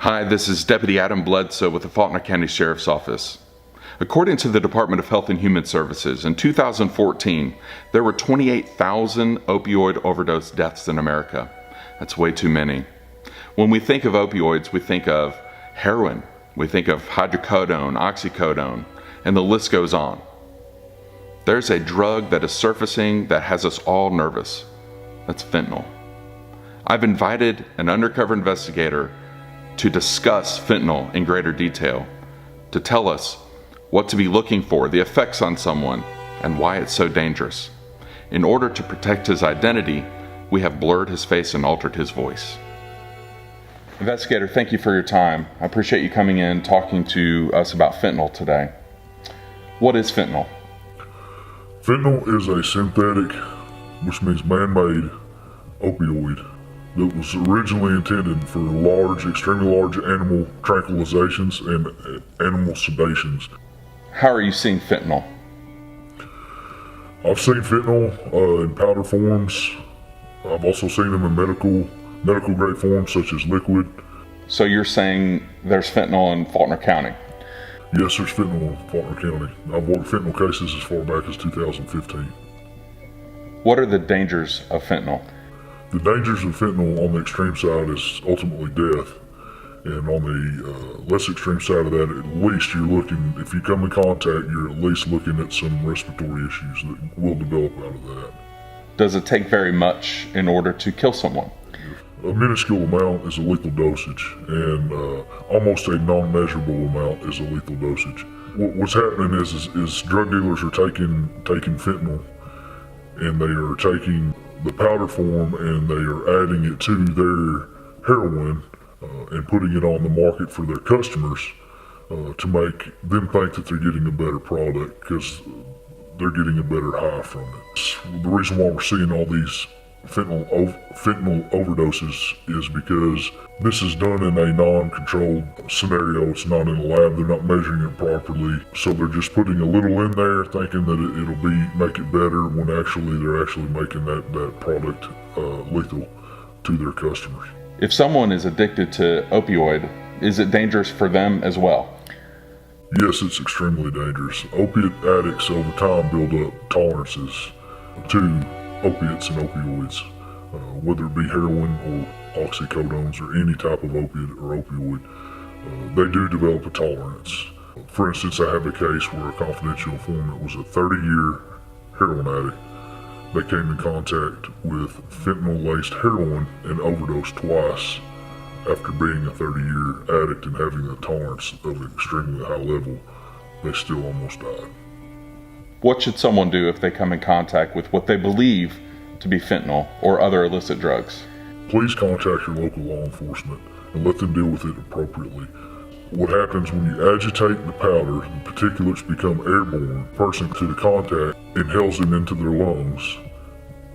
Hi, this is Deputy Adam Bledsoe with the Faulkner County Sheriff's Office. According to the Department of Health and Human Services, in 2014, there were 28,000 opioid overdose deaths in America. That's way too many. When we think of opioids, we think of heroin, we think of hydrocodone, oxycodone, and the list goes on. There's a drug that is surfacing that has us all nervous. That's fentanyl. I've invited an undercover investigator to discuss fentanyl in greater detail, to tell us what to be looking for, the effects on someone, and why it's so dangerous. In order to protect his identity, we have blurred his face and altered his voice. Investigator, thank you for your time. I appreciate you coming in, talking to us about fentanyl today. What is fentanyl? Fentanyl is a synthetic, which means man-made, opioid that was originally intended for large, extremely large animal tranquilizations and animal sedations. How are you seeing fentanyl? I've seen fentanyl in powder forms. I've also seen them in medical grade forms such as liquid. So you're saying there's fentanyl in Faulkner County? Yes, there's fentanyl in Faulkner County. I've worked fentanyl cases as far back as 2015. What are the dangers of fentanyl? The dangers of fentanyl on the extreme side is ultimately death. And on the less extreme side of that, at least you're looking, if you come in contact, you're at least looking at some respiratory issues that will develop out of that. Does it take very much in order to kill someone? A minuscule amount is a lethal dosage, and almost a non-measurable amount is a lethal dosage. What's happening is drug dealers are taking fentanyl, and they are taking the powder form and they are adding it to their heroin and putting it on the market for their customers to make them think that they're getting a better product because they're getting a better high from it. The reason why we're seeing all these fentanyl overdoses is because this is done in a non-controlled scenario. It's not in a lab. They're not measuring it properly. So they're just putting a little in there thinking that it'll make it better when actually they're actually making that product lethal to their customers. If someone is addicted to opioid, is it dangerous for them as well? Yes, it's extremely dangerous. Opiate addicts over time build up tolerances to opiates and opioids, whether it be heroin or oxycodones or any type of opiate or opioid. They do develop a tolerance. For instance, I have a case where a confidential informant was a 30-year heroin addict. They came in contact with fentanyl-laced heroin and overdosed twice after being a 30-year addict and having a tolerance of an extremely high level. They still almost died. What should someone do if they come in contact with what they believe to be fentanyl or other illicit drugs? Please contact your local law enforcement and let them deal with it appropriately. What happens when you agitate the powder, the particulates become airborne. The person to the contact inhales them into their lungs,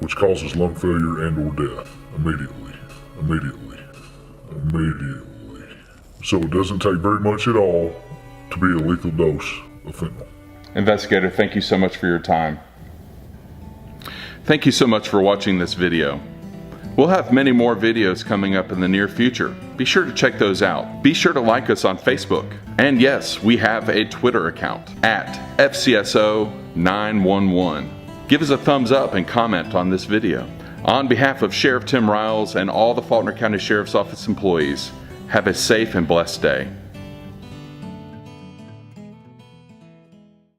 which causes lung failure and or death immediately. So it doesn't take very much at all to be a lethal dose of fentanyl. Investigator, thank you so much for your time. Thank you so much for watching this video. We'll have many more videos coming up in the near future. Be sure to check those out. Be sure to like us on Facebook. And yes, we have a Twitter account at FCSO911. Give us a thumbs up and comment on this video. On behalf of Sheriff Tim Riles and all the Faulkner County Sheriff's Office employees, have a safe and blessed day.